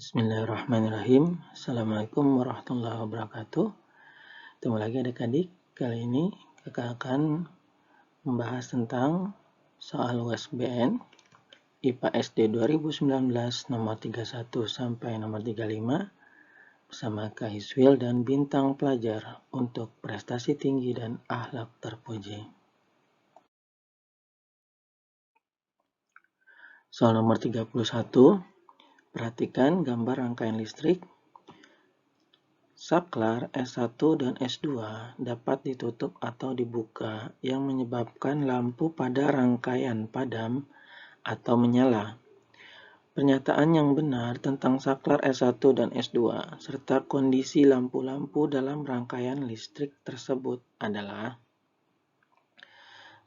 Bismillahirrahmanirrahim. Assalamualaikum warahmatullahi wabarakatuh. Ketemu lagi adik-adik. Kali ini kakak akan membahas tentang soal USBN IPA SD 2019 nomor 31 sampai nomor 35 bersama Kak Hiswil dan bintang pelajar untuk prestasi tinggi dan akhlak terpuji. Soal nomor 31. Perhatikan gambar rangkaian listrik. Saklar S1 dan S2 dapat ditutup atau dibuka yang menyebabkan lampu pada rangkaian padam atau menyala. Pernyataan yang benar tentang saklar S1 dan S2 serta kondisi lampu-lampu dalam rangkaian listrik tersebut adalah,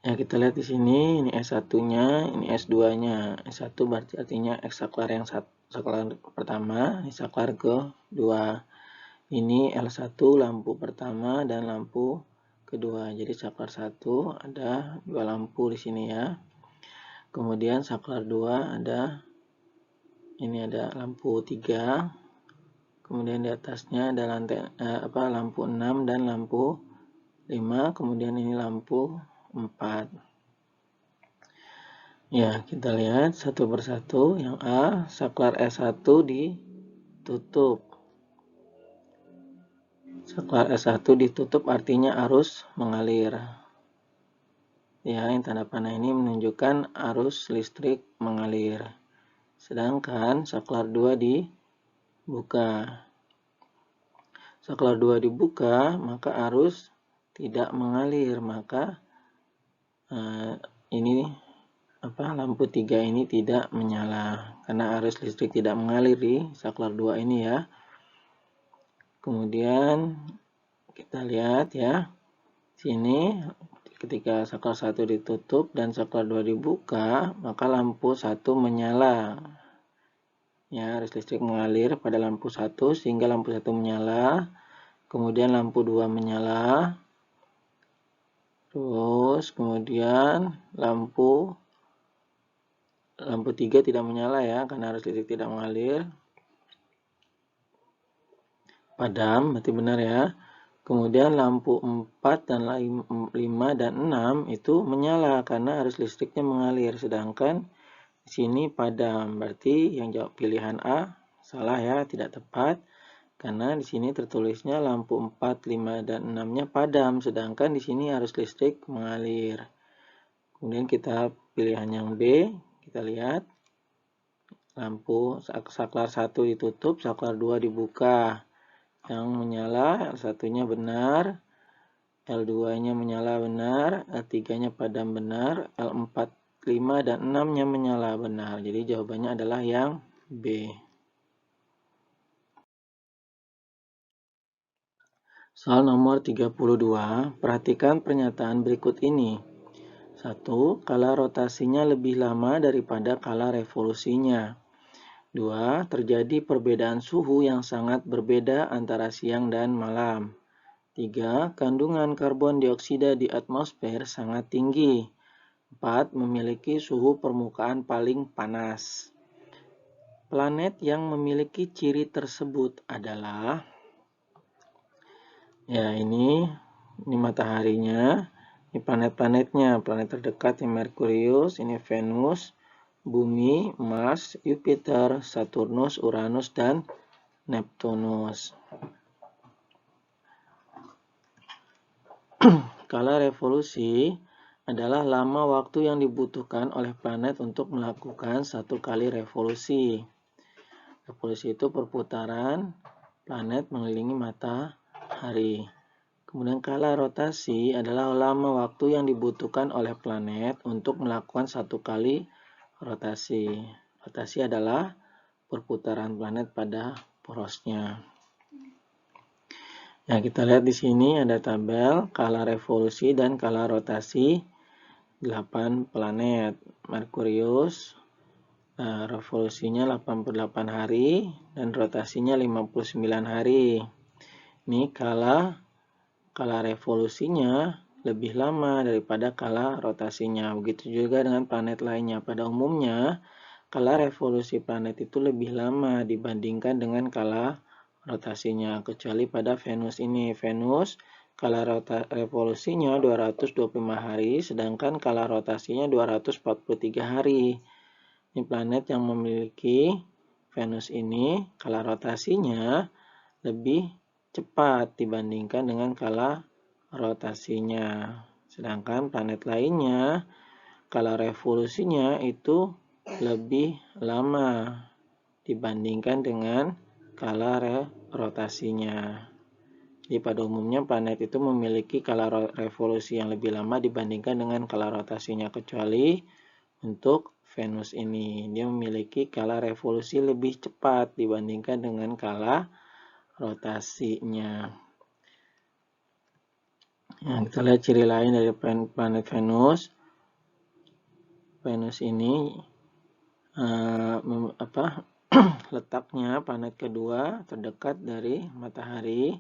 ya kita lihat di sini, ini S1-nya, ini S2-nya. S1 berarti artinya saklar yang saklar pertama, ini saklar kedua. Ini L1 lampu pertama dan lampu kedua. Jadi saklar 1 ada dua lampu di sini ya. Kemudian saklar 2 ada lampu 3. Kemudian di atasnya ada lampu 6 dan lampu 5. Kemudian ini lampu 4. Ya, kita lihat satu persatu. Yang A, saklar S1 ditutup. Saklar S1 ditutup artinya arus mengalir. Ya, yang tanda panah ini menunjukkan arus listrik mengalir. Sedangkan saklar 2 dibuka. Saklar 2 dibuka, maka arus tidak mengalir. Maka lampu 3 ini tidak menyala karena arus listrik tidak mengalir di saklar 2 ini ya. Kemudian kita lihat ya, sini ketika saklar 1 ditutup dan saklar 2 dibuka, maka lampu 1 menyala. Ya, arus listrik mengalir pada lampu 1 sehingga lampu 1 menyala. Kemudian lampu 2 menyala. Terus kemudian lampu 3 tidak menyala ya karena arus listrik tidak mengalir. Padam, berarti benar ya. Kemudian lampu 4 dan 5 dan 6 itu menyala karena arus listriknya mengalir. Sedangkan di sini padam. Berarti yang jawab pilihan A salah ya, tidak tepat. Karena di sini tertulisnya lampu 4, 5 dan 6-nya padam. Sedangkan di sini arus listrik mengalir. Kemudian kita pilihan yang B. Kita lihat. Lampu saklar 1 ditutup, saklar 2 dibuka. Yang menyala L1-nya benar, L2-nya menyala benar, L3-nya padam benar, L4, 5 dan 6-nya menyala benar. Jadi jawabannya adalah yang B. Soal nomor 32, perhatikan pernyataan berikut ini. 1. Kala rotasinya lebih lama daripada kala revolusinya. 2. Terjadi perbedaan suhu yang sangat berbeda antara siang dan malam. 3. Kandungan karbon dioksida di atmosfer sangat tinggi. 4. Memiliki suhu permukaan paling panas. Planet yang memiliki ciri tersebut adalah, ya ini mataharinya, ini planet-planetnya. Planet terdekat ini Merkurius, ini Venus, Bumi, Mars, Jupiter, Saturnus, Uranus, dan Neptunus. Kala revolusi adalah lama waktu yang dibutuhkan oleh planet untuk melakukan satu kali revolusi. Revolusi itu perputaran planet mengelilingi matahari. Kemudian kala rotasi adalah lama waktu yang dibutuhkan oleh planet untuk melakukan satu kali rotasi. Rotasi adalah perputaran planet pada porosnya. Ya, kita lihat di sini ada tabel kala revolusi dan kala rotasi 8 planet. Merkurius revolusinya 88 hari dan rotasinya 59 hari. Ini kala revolusinya lebih lama daripada kala rotasinya. Begitu juga dengan planet lainnya. Pada umumnya, kala revolusi planet itu lebih lama dibandingkan dengan kala rotasinya, kecuali pada Venus ini. Venus kala revolusinya 225 hari, sedangkan kala rotasinya 243 hari. Ini planet yang memiliki Venus ini, kala rotasinya lebih cepat dibandingkan dengan kala rotasinya. Sedangkan planet lainnya, kala revolusinya itu lebih lama dibandingkan dengan kala rotasinya. Jadi pada umumnya planet itu memiliki kala revolusi yang lebih lama dibandingkan dengan kala rotasinya, kecuali untuk Venus ini. Dia memiliki kala revolusi lebih cepat dibandingkan dengan kala rotasinya. Nah, kita lihat ciri lain dari planet Venus. Venus ini letaknya planet kedua terdekat dari matahari,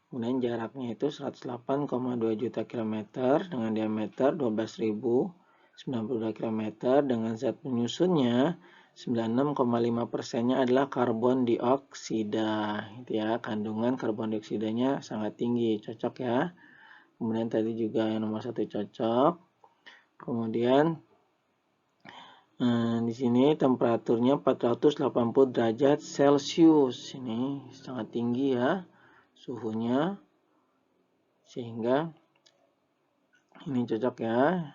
kemudian jaraknya itu 108,2 juta kilometer dengan diameter 12.092 km, dengan zat penyusunnya 96,5%-nya adalah karbon dioksida, gitu ya. Kandungan karbon dioksidanya sangat tinggi, cocok ya. Kemudian tadi juga yang nomor 1 cocok. Kemudian di sini temperaturnya 480 derajat Celcius. Ini sangat tinggi ya suhunya, sehingga ini cocok ya.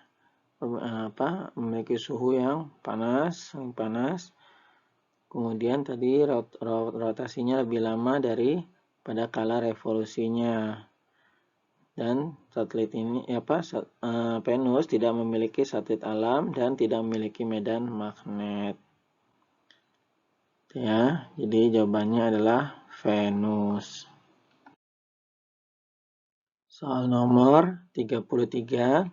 Memiliki suhu yang panas, sangat panas. Kemudian tadi rotasinya lebih lama daripada kala revolusinya. Dan satelit ini Venus tidak memiliki satelit alam dan tidak memiliki medan magnet. Ya, jadi jawabannya adalah Venus. Soal nomor 33.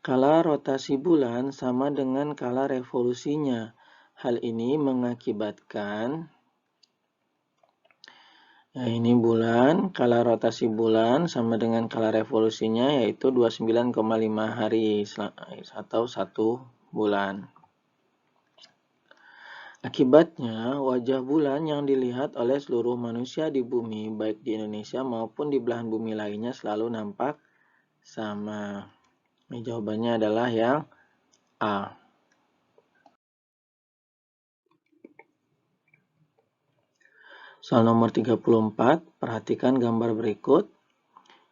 Kala rotasi bulan sama dengan kala revolusinya. Hal ini mengakibatkan ini bulan, kala rotasi bulan sama dengan kala revolusinya, yaitu 29,5 hari atau 1 bulan. Akibatnya, wajah bulan yang dilihat oleh seluruh manusia di bumi, baik di Indonesia maupun di belahan bumi lainnya, selalu nampak sama. Ini jawabannya adalah yang A. Soal nomor 34, perhatikan gambar berikut.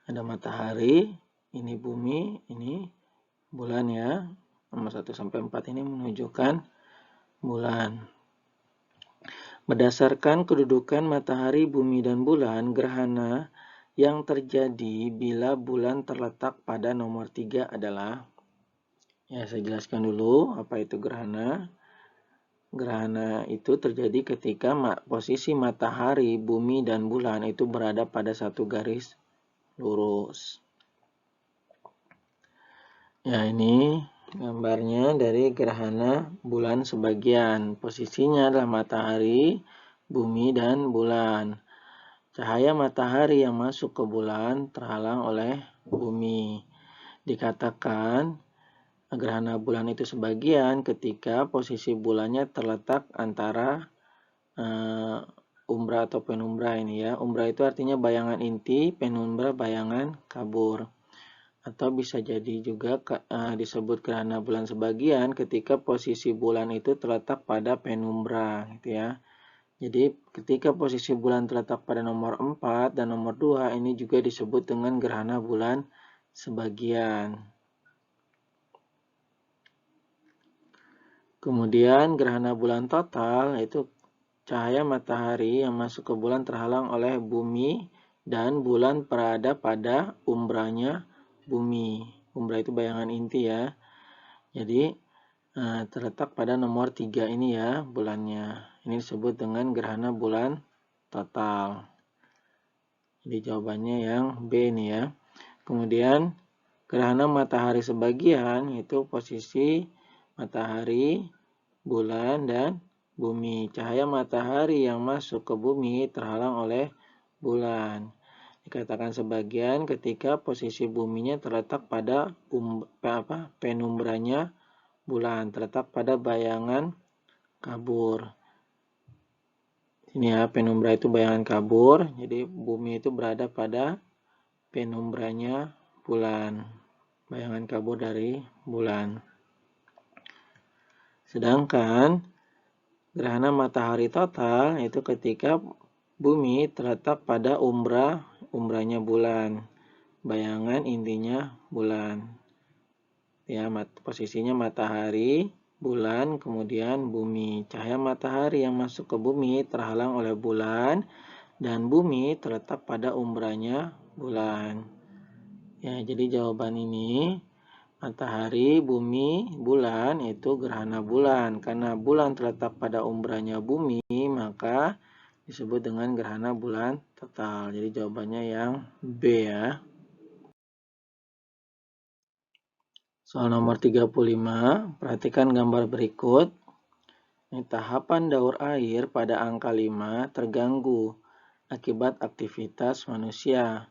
Ada matahari, ini bumi, ini bulan ya. Nomor 1 sampai 4 ini menunjukkan bulan. Berdasarkan kedudukan matahari, bumi, dan bulan, gerhana yang terjadi bila bulan terletak pada nomor 3 adalah, ya saya jelaskan dulu apa itu gerhana. Gerhana itu terjadi ketika posisi matahari, bumi, dan bulan itu berada pada satu garis lurus. Ya, ini gambarnya dari gerhana bulan sebagian. Posisinya adalah matahari, bumi, dan bulan. Cahaya matahari yang masuk ke bulan terhalang oleh bumi. Dikatakan gerhana bulan itu sebagian ketika posisi bulannya terletak antara umbra atau penumbra ini ya. Umbra itu artinya bayangan inti, penumbra bayangan kabur. Atau bisa jadi juga disebut gerhana bulan sebagian ketika posisi bulan itu terletak pada penumbra, gitu ya. Jadi ketika posisi bulan terletak pada nomor 4 dan nomor 2, ini juga disebut dengan gerhana bulan sebagian. Kemudian gerhana bulan total, yaitu cahaya matahari yang masuk ke bulan terhalang oleh bumi dan bulan berada pada umbranya bumi. Umbra itu bayangan inti ya. Jadi terletak pada nomor 3 ini ya bulannya. Ini disebut dengan gerhana bulan total. Jadi jawabannya yang B ini ya. Kemudian gerhana matahari sebagian, yaitu posisi matahari, bulan, dan bumi. Cahaya matahari yang masuk ke bumi terhalang oleh bulan. Dikatakan sebagian ketika posisi buminya terletak pada penumbranya bulan, terletak pada bayangan kabur. Ini ya, penumbra itu bayangan kabur, jadi bumi itu berada pada penumbranya bulan, bayangan kabur dari bulan. Sedangkan gerhana matahari total itu ketika bumi terletak pada umbranya bulan, bayangan intinya bulan. Ya, posisinya matahari, bulan, kemudian bumi. Cahaya matahari yang masuk ke bumi terhalang oleh bulan dan bumi terletak pada umbranya bulan. Ya, jadi jawaban ini matahari, bumi, bulan itu gerhana bulan. Karena bulan terletak pada umbranya bumi, maka disebut dengan gerhana bulan total. Jadi jawabannya yang B ya. Soal nomor 35, perhatikan gambar berikut. Tahapan daur air pada angka 5 terganggu akibat aktivitas manusia.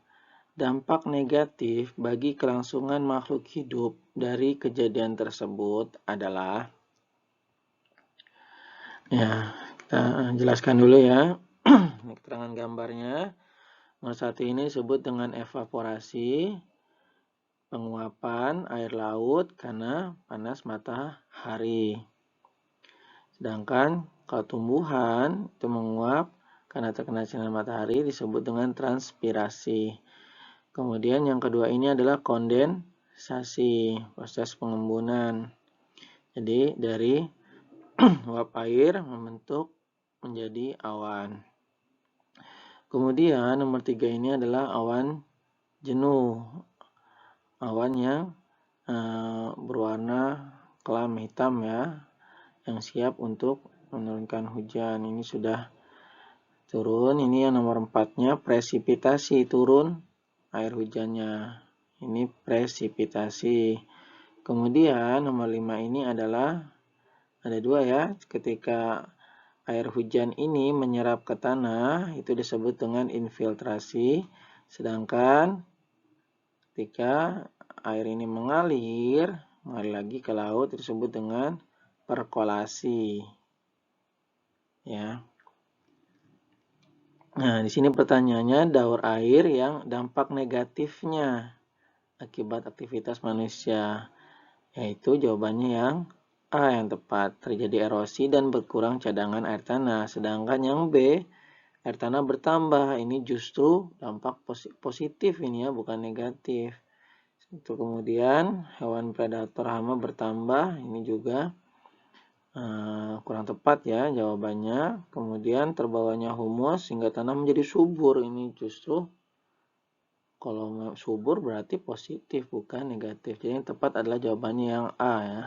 Dampak negatif bagi kelangsungan makhluk hidup dari kejadian tersebut adalah, ya, kita jelaskan dulu ya. Keterangan gambarnya. Nomor 1 ini disebut dengan evaporasi, penguapan air laut karena panas matahari. Sedangkan kalau tumbuhan itu menguap karena terkena sinar matahari disebut dengan transpirasi. Kemudian yang kedua ini adalah kondensasi, proses pengembunan. Jadi dari uap air membentuk menjadi awan. Kemudian nomor 3 ini adalah awan jenuh. Awan yang berwarna kelam hitam ya, yang siap untuk menurunkan hujan. Ini sudah turun. Ini yang nomor 4-nya presipitasi, turun air hujannya. Ini presipitasi. Kemudian nomor 5 ini adalah ada 2 ya. Ketika air hujan ini menyerap ke tanah itu disebut dengan infiltrasi. Sedangkan ketika air ini mengalir lagi ke laut disebut dengan perkolasi. Ya. Nah, di sini pertanyaannya daur air yang dampak negatifnya akibat aktivitas manusia. Yaitu jawabannya yang A yang tepat. Terjadi erosi dan berkurang cadangan air tanah. Sedangkan yang B, air tanah bertambah. Ini justru dampak positif ini ya, bukan negatif. Itu kemudian hewan predator hama bertambah. Ini juga kurang tepat ya jawabannya. Kemudian terbawanya humus sehingga tanah menjadi subur. Ini justru kalau subur berarti positif bukan negatif. Jadi yang tepat adalah jawabannya yang A ya.